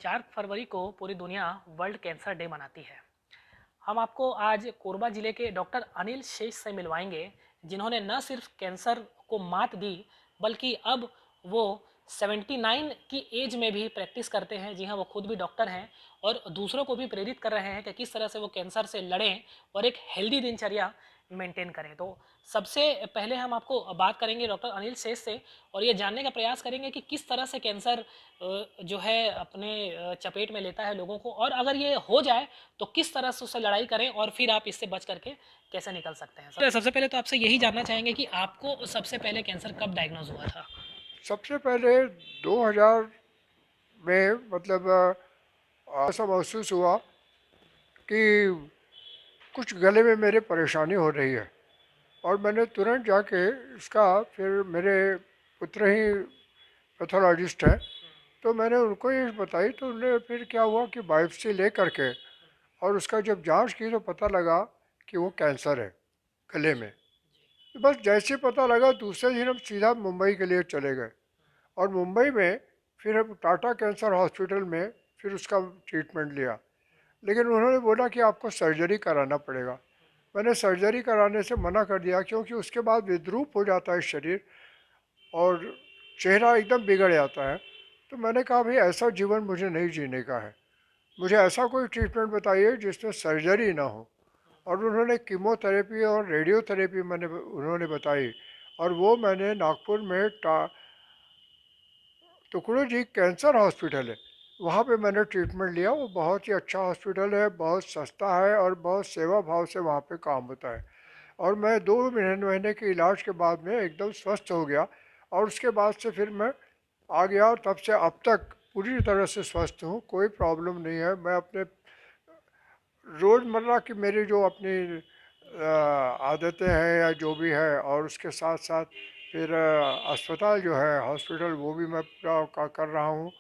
4 फरवरी को पूरी दुनिया वर्ल्ड कैंसर डे मनाती है। हम आपको आज कोरबा जिले के डॉक्टर अनिल शेष से मिलवाएंगे, जिन्होंने न सिर्फ कैंसर को मात दी, बल्कि अब वो 79 की एज में भी प्रैक्टिस करते हैं। जी हाँ, वो खुद भी डॉक्टर हैं और दूसरों को भी प्रेरित कर रहे हैं कि किस तरह से वो कैंसर से लड़ें और एक हेल्दी दिनचर्या मेंटेन करें। तो सबसे पहले हम आपको बात करेंगे डॉक्टर अनिल शेष से और ये जानने का प्रयास करेंगे कि किस तरह से कैंसर जो है अपने चपेट में लेता है लोगों को, और अगर ये हो जाए तो किस तरह से उससे लड़ाई करें और फिर आप इससे बच करके कैसे निकल सकते हैं। सबसे पहले तो आपसे यही जानना चाहेंगे कि आपको सबसे पहले कैंसर कब डायग्नोज हुआ था। सबसे पहले 2000 में ऐसा महसूस हुआ कि कुछ गले में मेरे परेशानी हो रही है और मैंने तुरंत जाके इसका फिर मेरे पुत्र ही पैथोलॉजिस्ट हैं, तो मैंने उनको ये बताई। तो उन्होंने फिर क्या हुआ कि बायोप्सी ले करके और उसका जब जांच की तो पता लगा कि वो कैंसर है गले में। तो बस जैसे ही पता लगा दूसरे दिन हम सीधा मुंबई के लिए चले गए और मुंबई में फिर हम टाटा कैंसर हॉस्पिटल में फिर उसका ट्रीटमेंट लिया। लेकिन उन्होंने बोला कि आपको सर्जरी कराना पड़ेगा। मैंने सर्जरी कराने से मना कर दिया क्योंकि उसके बाद विद्रूप हो जाता है शरीर और चेहरा एकदम बिगड़ जाता है। तो मैंने कहा भाई ऐसा जीवन मुझे नहीं जीने का है, मुझे ऐसा कोई ट्रीटमेंट बताइए जिसमें सर्जरी ना हो। और उन्होंने कीमोथेरेपी और रेडियोथेरेपी उन्होंने बताई और वो मैंने नागपुर में टुकड़ू जी कैंसर हॉस्पिटल है, वहाँ पे मैंने ट्रीटमेंट लिया। वो बहुत ही अच्छा हॉस्पिटल है, बहुत सस्ता है और बहुत सेवा भाव से वहाँ पे काम होता है। और मैं 2 महीने के इलाज के बाद में एकदम स्वस्थ हो गया और उसके बाद से फिर मैं आ गया और तब से अब तक पूरी तरह से स्वस्थ हूँ, कोई प्रॉब्लम नहीं है। मैं अपने रोज़मर्रा की मेरी जो अपनी आदतें हैं या जो भी है, और उसके साथ साथ फिर अस्पताल जो है हॉस्पिटल वो भी मैं पूरा कर रहा हूँ।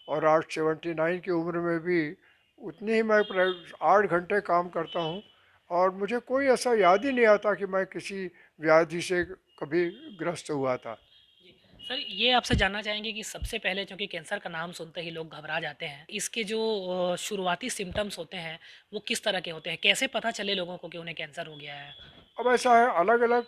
और आज 79 की उम्र में भी उतनी ही मैं 8 घंटे काम करता हूँ और मुझे कोई ऐसा याद ही नहीं आता कि मैं किसी व्याधि से कभी ग्रस्त हुआ था। सर, ये आपसे जानना चाहेंगे कि सबसे पहले, चूंकि कैंसर का नाम सुनते ही लोग घबरा जाते हैं, इसके जो शुरुआती सिम्टम्स होते हैं वो किस तरह के होते हैं, कैसे पता चले लोगों को कि उन्हें कैंसर हो गया है। अब ऐसा है, अलग अलग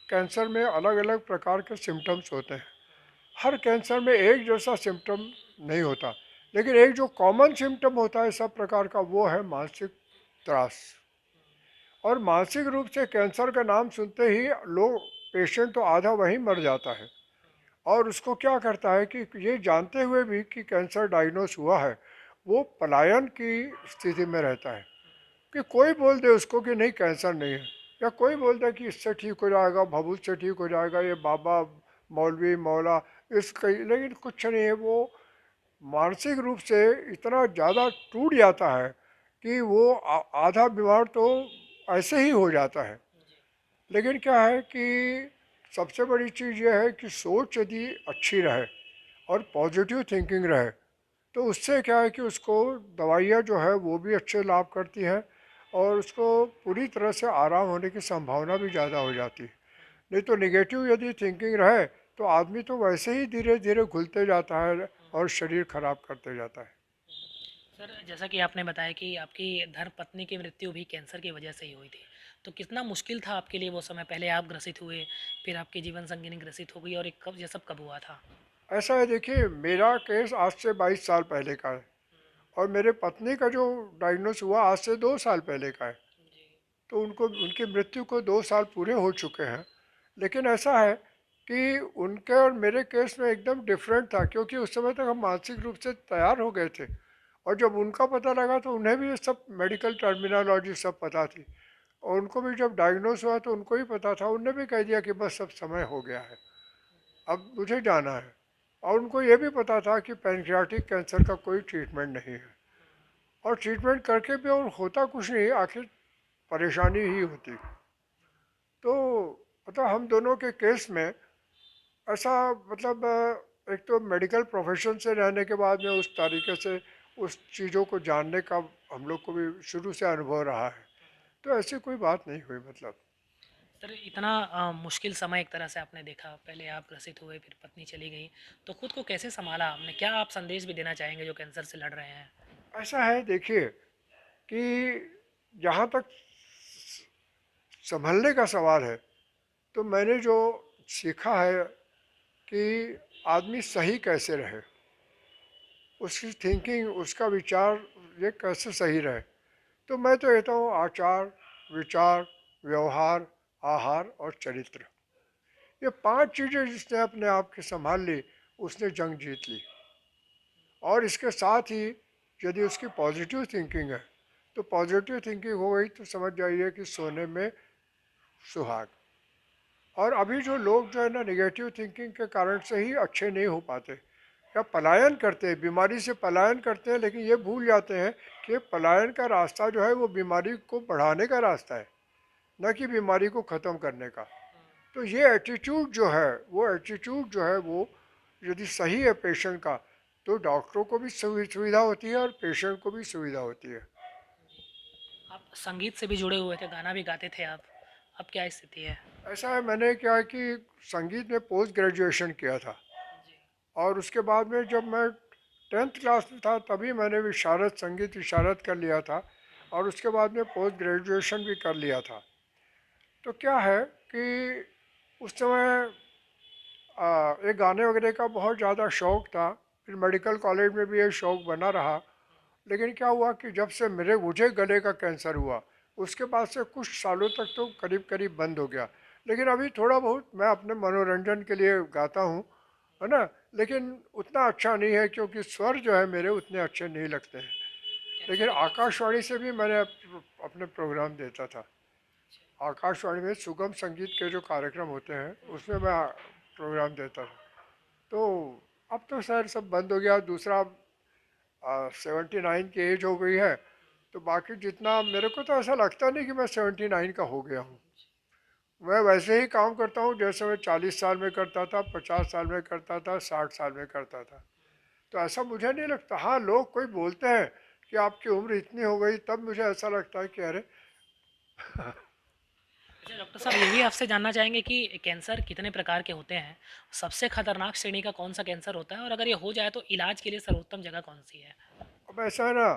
कैंसर में अलग अलग प्रकार के सिम्टम्स होते हैं। हर कैंसर में एक जैसा सिम्टम नहीं होता, लेकिन एक जो कॉमन सिम्टम होता है सब प्रकार का वो है मानसिक त्रास। और मानसिक रूप से कैंसर का नाम सुनते ही लोग, पेशेंट तो आधा वहीं मर जाता है। और उसको क्या करता है कि ये जानते हुए भी कि कैंसर डायग्नोस हुआ है, वो पलायन की स्थिति में रहता है कि कोई बोल दे उसको कि नहीं कैंसर नहीं है, या कोई बोल दे कि इससे ठीक हो जाएगा, भभूत से ठीक हो जाएगा, ये बाबा मौलवी मौला इसका, लेकिन कुछ नहीं है। वो मानसिक रूप से इतना ज़्यादा टूट जाता है कि वो आधा बीमार तो ऐसे ही हो जाता है। लेकिन क्या है कि सबसे बड़ी चीज़ यह है कि सोच यदि अच्छी रहे और पॉजिटिव थिंकिंग रहे तो उससे क्या है कि उसको दवाइयाँ जो है वो भी अच्छे लाभ करती हैं और उसको पूरी तरह से आराम होने की संभावना भी ज़्यादा हो जाती है। नहीं तो निगेटिव यदि थिंकिंग रहे तो आदमी तो वैसे ही धीरे धीरे घुलते जाता है और शरीर खराब करते जाता है। सर, जैसा कि आपने बताया कि आपकी धर्मपत्नी की मृत्यु भी कैंसर की वजह से ही हुई थी, तो कितना मुश्किल था आपके लिए वो समय। पहले आप ग्रसित हुए, फिर आपकी जीवन संगिनी ग्रसित हो गई, और एक कब ये सब कब हुआ था। ऐसा है, देखिए मेरा केस आज से 22 साल पहले का है और मेरे पत्नी का जो डायग्नोस हुआ आज से 2 साल पहले का है। तो उनको, उनकी मृत्यु को 2 साल पूरे हो चुके हैं। लेकिन ऐसा है कि उनके और मेरे केस में एकदम डिफरेंट था क्योंकि उस समय तक हम मानसिक रूप से तैयार हो गए थे और जब उनका पता लगा तो उन्हें भी ये सब मेडिकल टर्मिनोलॉजी सब पता थी। और उनको भी जब डायग्नोस हुआ तो उनको भी पता था, उनने भी कह दिया कि बस अब समय हो गया है, अब मुझे जाना है। और उनको ये भी पता था कि पैनक्रियाटिक कैंसर का कोई ट्रीटमेंट नहीं है और ट्रीटमेंट करके भी और होता कुछ नहीं, आखिर परेशानी ही होती। तो हम दोनों के केस में ऐसा, एक तो मेडिकल प्रोफेशन से रहने के बाद में उस तरीके से उस चीज़ों को जानने का हम लोग को भी शुरू से अनुभव रहा है, तो ऐसी कोई बात नहीं हुई। सर इतना मुश्किल समय एक तरह से आपने देखा, पहले आप ग्रसित हुए, फिर पत्नी चली गई, तो खुद को कैसे सँभाला आपने? क्या आप संदेश भी देना चाहेंगे जो कैंसर से लड़ रहे हैं? ऐसा है देखिए कि जहाँ तक संभलने का सवाल है, तो मैंने जो सीखा है कि आदमी सही कैसे रहे, उसकी थिंकिंग, उसका विचार ये कैसे सही रहे। तो मैं तो कहता हूँ आचार, विचार, व्यवहार, आहार और चरित्र, ये 5 चीज़ें जिसने अपने आप की संभाल ली, उसने जंग जीत ली। और इसके साथ ही यदि उसकी पॉजिटिव थिंकिंग है, तो पॉजिटिव थिंकिंग हो गई तो समझ जाइए कि सोने में सुहाग। और अभी जो लोग जो है ना निगेटिव थिंकिंग के कारण से ही अच्छे नहीं हो पाते, या पलायन करते हैं, बीमारी से पलायन करते हैं, लेकिन ये भूल जाते हैं कि पलायन का रास्ता जो है वो बीमारी को बढ़ाने का रास्ता है, न कि बीमारी को ख़त्म करने का। तो ये एटीट्यूड जो है, वो एटीट्यूड जो है वो यदि सही है पेशेंट का, तो डॉक्टरों को भी सुविधा होती है और पेशेंट को भी सुविधा होती है। आप संगीत से भी जुड़े हुए थे, गाना भी गाते थे आप, अब क्या स्थिति है? ऐसा है, मैंने क्या है कि संगीत में पोस्ट ग्रेजुएशन किया था, जी। और उसके बाद में जब मैं 10th क्लास में था तभी मैंने विशारद, संगीत विशारद कर लिया था, और उसके बाद में पोस्ट ग्रेजुएशन भी कर लिया था। तो क्या है कि उस समय ये गाने वगैरह का बहुत ज़्यादा शौक़ था, फिर मेडिकल कॉलेज में भी ये शौक़ बना रहा। लेकिन क्या हुआ कि जब से मुझे गले का कैंसर हुआ, उसके बाद से कुछ सालों तक तो करीब करीब बंद हो गया। लेकिन अभी थोड़ा बहुत मैं अपने मनोरंजन के लिए गाता हूँ, है ना। लेकिन उतना अच्छा नहीं है क्योंकि स्वर जो है मेरे उतने अच्छे नहीं लगते हैं। कैंसर लेकिन की वजह से? आकाशवाणी से भी मैंने अपने प्रोग्राम देता था। अच्छा। आकाशवाणी में सुगम संगीत के जो कार्यक्रम होते हैं उसमें मैं प्रोग्राम देता था। तो अब तो शायद सब बंद हो गया। दूसरा 79 की एज हो गई है, तो बाकी जितना मेरे को तो ऐसा लगता नहीं कि मैं 79 का हो गया हूँ। मैं वैसे ही काम करता हूँ जैसे मैं 40 साल में करता था, 50 साल में करता था, 60 साल में करता था। तो ऐसा मुझे नहीं लगता। हाँ, लोग कोई बोलते हैं कि आपकी उम्र इतनी हो गई, तब मुझे ऐसा लगता है कि अरे अच्छा डॉक्टर साहब, ये भी आपसे जानना चाहेंगे कि कैंसर कितने प्रकार के होते हैं? सबसे खतरनाक श्रेणी का कौन सा कैंसर होता है, और अगर ये हो जाए तो इलाज के लिए सर्वोत्तम जगह कौन सी है? अब ऐसा है ना,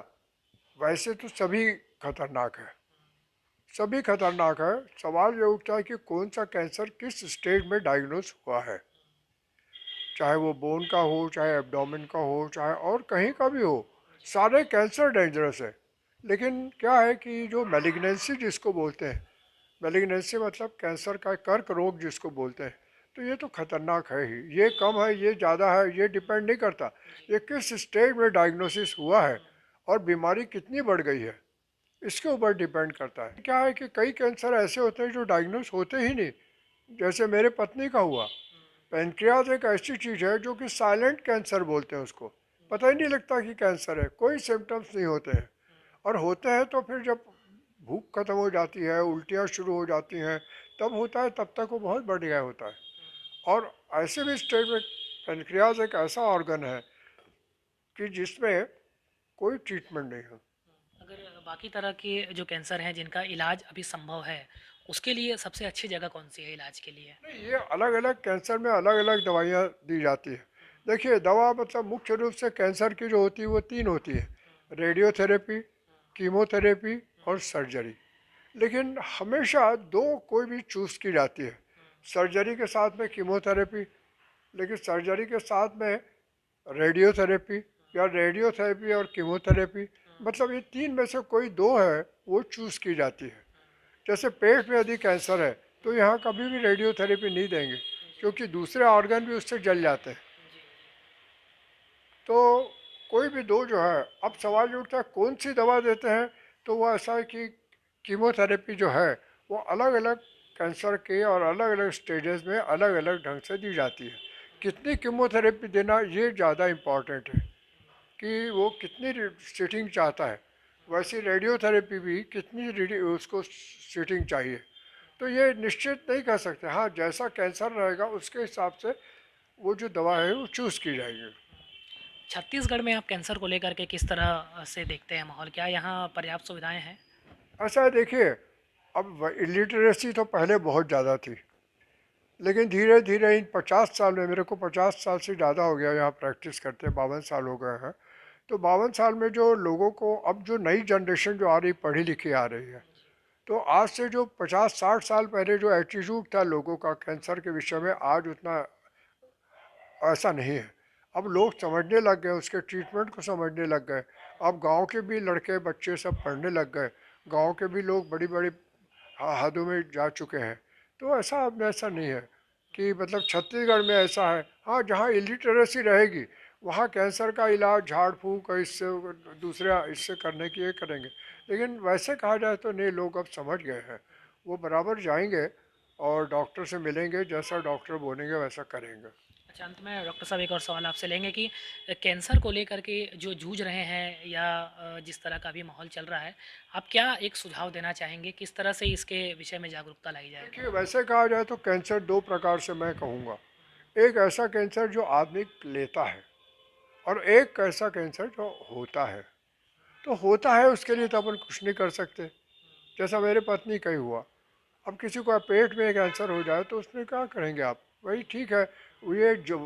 वैसे तो सभी खतरनाक है, सभी खतरनाक है। सवाल ये उठता है कि कौन सा कैंसर किस स्टेज में डायग्नोस हुआ है। चाहे वो बोन का हो, चाहे एब्डोमेन का हो, चाहे और कहीं का भी हो, सारे कैंसर डेंजरस है। लेकिन क्या है कि जो मैलिग्नेंसी जिसको बोलते हैं, मैलिग्नेंसी मतलब कैंसर का कर्क रोग जिसको बोलते हैं, तो ये तो खतरनाक है ही। ये कम है, ये ज़्यादा है, ये डिपेंड नहीं करता ये किस स्टेज में डायग्नोसिस हुआ है और बीमारी कितनी बढ़ गई है, इसके ऊपर डिपेंड करता है। क्या है कि कई कैंसर ऐसे होते हैं जो डायग्नोस होते ही नहीं, जैसे मेरे पत्नी का हुआ। पेनक्रियाज एक ऐसी चीज़ है जो कि साइलेंट कैंसर बोलते हैं उसको, पता ही नहीं लगता कि कैंसर है, कोई सिम्टम्स नहीं होते हैं। और होते हैं तो फिर जब भूख खत्म हो जाती है, उल्टियाँ शुरू हो जाती हैं, तब होता है, तब तक वो बहुत बढ़ गया होता है। और ऐसे भी स्टेज में पेनक्रियाज एक ऐसा ऑर्गन है कि जिसमें कोई ट्रीटमेंट नहीं है। अगर बाकी तरह के जो कैंसर हैं जिनका इलाज अभी संभव है, उसके लिए सबसे अच्छी जगह कौन सी है इलाज के लिए? नहीं, ये अलग अलग कैंसर में अलग अलग दवाइयाँ दी जाती है। देखिए, दवा मतलब मुख्य रूप से कैंसर की जो होती है वो 3 होती है: रेडियोथेरेपी, कीमोथेरेपी और सर्जरी। लेकिन हमेशा दो कोई भी चूज़ की जाती है, सर्जरी के साथ में कीमोथेरेपी, लेकिन सर्जरी के साथ में रेडियोथेरेपी, या रेडियोथेरेपी और कीमोथेरेपी, मतलब ये 3 में से कोई 2 है वो चूज़ की जाती है। जैसे पेट में यदि कैंसर है तो यहाँ कभी भी रेडियोथेरेपी नहीं देंगे, क्योंकि दूसरे ऑर्गन भी उससे जल जाते हैं। तो कोई भी दो जो है, अब सवाल ये उठता है कौन सी दवा देते हैं, तो वो ऐसा है कि कीमोथेरेपी जो है वो अलग अलग कैंसर के और अलग अलग स्टेजेस में अलग अलग ढंग से दी जाती है। कितनी कीमोथेरेपी देना ये ज़्यादा इम्पॉर्टेंट है कि वो कितनी सीटिंग चाहता है। वैसे रेडियोथेरेपी भी कितनी उसको सीटिंग चाहिए, तो ये निश्चित नहीं कर सकते। हाँ, जैसा कैंसर रहेगा उसके हिसाब से वो जो दवा है वो चूज़ की जाएगी। छत्तीसगढ़ में आप कैंसर को लेकर के किस तरह से देखते हैं माहौल? क्या यहाँ पर्याप्त सुविधाएं हैं? ऐसा है देखिए, अब इलिटरेसी तो पहले बहुत ज़्यादा थी, लेकिन धीरे धीरे इन 50 साल में, मेरे को 50 साल से ज़्यादा हो गया यहाँ प्रैक्टिस करते, 52 साल हो गए हैं। तो 52 साल में जो लोगों को, अब जो नई जनरेशन जो आ रही, पढ़ी लिखी आ रही है, तो आज से जो 50-60 साल पहले जो एटीट्यूड था लोगों का कैंसर के विषय में, आज उतना ऐसा नहीं है। अब लोग समझने लग गए, उसके ट्रीटमेंट को समझने लग गए। अब गांव के भी लड़के बच्चे सब पढ़ने लग गए, गांव के भी लोग बड़ी बड़ी हदों में जा चुके हैं। तो ऐसा अब ऐसा नहीं है कि मतलब छत्तीसगढ़ में ऐसा है। हाँ, जहाँ इलिटरेसी रहेगी वहाँ कैंसर का इलाज झाड़ फूँक इससे दूसरे इससे करने की ये करेंगे, लेकिन वैसे कहा जाए तो नहीं, लोग अब समझ गए हैं। वो बराबर जाएंगे और डॉक्टर से मिलेंगे, जैसा डॉक्टर बोलेंगे वैसा करेंगे। अच्छा, अंत में डॉक्टर साहब एक और सवाल आपसे लेंगे कि कैंसर को लेकर के जो जूझ रहे हैं या जिस तरह का भी माहौल चल रहा है, आप क्या एक सुझाव देना चाहेंगे, किस तरह से इसके विषय में जागरूकता लाई जाए? देखिए, वैसे कहा जाए तो कैंसर दो प्रकार से मैं कहूँगा। एक ऐसा कैंसर जो आदमी लेता है, और एक ऐसा कैंसर जो होता है। तो होता है उसके लिए तो अपन कुछ नहीं कर सकते, जैसा मेरे पत्नी का ही हुआ। अब किसी को पेट में कैंसर हो जाए तो उसमें क्या करेंगे आप? वही ठीक है, ये जो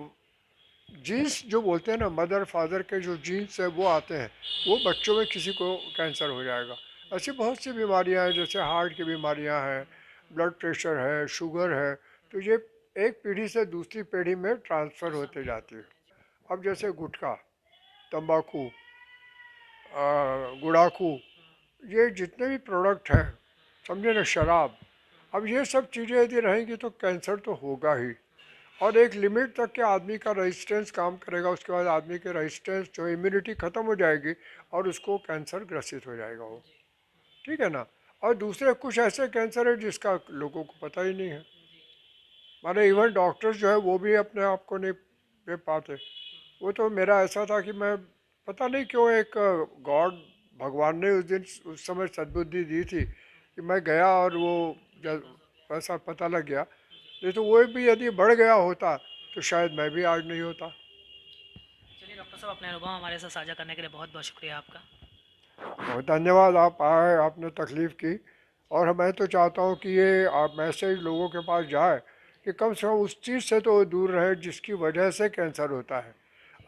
जीन्स जो बोलते हैं ना, मदर फादर के जो जीन्स है वो आते हैं, वो बच्चों में किसी को कैंसर हो जाएगा। ऐसी बहुत सी बीमारियां हैं, जैसे हार्ट की बीमारियां हैं, ब्लड प्रेशर है, शुगर है। तो ये एक पीढ़ी से दूसरी पीढ़ी में ट्रांसफ़र होते जाती है। अब जैसे गुटखा, तंबाकू, गुड़ाखू, ये जितने भी प्रोडक्ट हैं, समझे ना, शराब, अब ये सब चीज़ें यदि रहेंगी तो कैंसर तो होगा ही। और एक लिमिट तक के आदमी का रेजिस्टेंस काम करेगा, उसके बाद आदमी के रेजिस्टेंस जो इम्यूनिटी ख़त्म हो जाएगी और उसको कैंसर ग्रसित हो जाएगा वो। ठीक है ना। और दूसरे कुछ ऐसे कैंसर है जिसका लोगों को पता ही नहीं है, माने इवन डॉक्टर्स जो है वो भी अपने आप को नहीं दे पाते। वो तो मेरा ऐसा था कि मैं, पता नहीं क्यों, एक गॉड, भगवान ने उस दिन उस समय सद्बुद्धि दी थी कि मैं गया और वो जब वैसा पता लग गया। नहीं तो वो भी यदि बढ़ गया होता तो शायद मैं भी आज नहीं होता। चलिए डॉक्टर साहब, अपने अनुभव हमारे साथ साझा करने के लिए बहुत बहुत शुक्रिया आपका। बहुत धन्यवाद, आप आए, आपने तकलीफ़ की। और मैं तो चाहता हूँ कि ये आप मैसेज लोगों के पास जाए कि कम से कम उस चीज़ से तो दूर रहे जिसकी वजह से कैंसर होता है।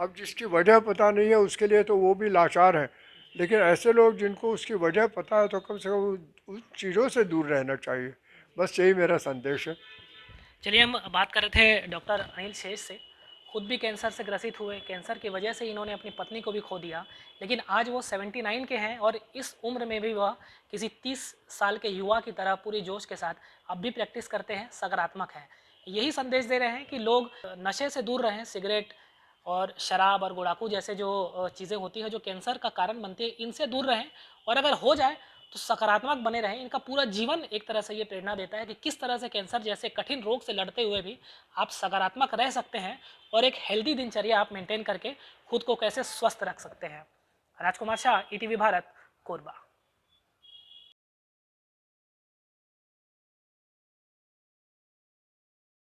अब जिसकी वजह पता नहीं है उसके लिए तो वो भी लाचार हैं, लेकिन ऐसे लोग जिनको उसकी वजह पता है तो कम से कम उन चीज़ों से दूर रहना चाहिए। बस यही मेरा संदेश है। चलिए, हम बात कर रहे थे डॉक्टर अनिल शेष से। खुद भी कैंसर से ग्रसित हुए, कैंसर की वजह से इन्होंने अपनी पत्नी को भी खो दिया, लेकिन आज वो 79 के हैं और इस उम्र में भी वह किसी 30 साल के युवा की तरह पूरी जोश के साथ अब भी प्रैक्टिस करते हैं, सकारात्मक हैं। यही संदेश दे रहे हैं कि लोग नशे से दूर रहें, सिगरेट और शराब और गुड़ाकू जैसे जो चीज़ें होती हैं जो कैंसर का कारण बनती है, इनसे दूर रहें, और अगर हो जाए तो सकारात्मक बने रहें। इनका पूरा जीवन एक तरह से ये प्रेरणा देता है कि किस तरह से कैंसर जैसे कठिन रोग से लड़ते हुए भी आप सकारात्मक रह सकते हैं और एक हेल्दी दिनचर्या आप मेंटेन करके खुद को कैसे स्वस्थ रख सकते हैं। राजकुमार शाह, ईटीवी भारत, कोरबा।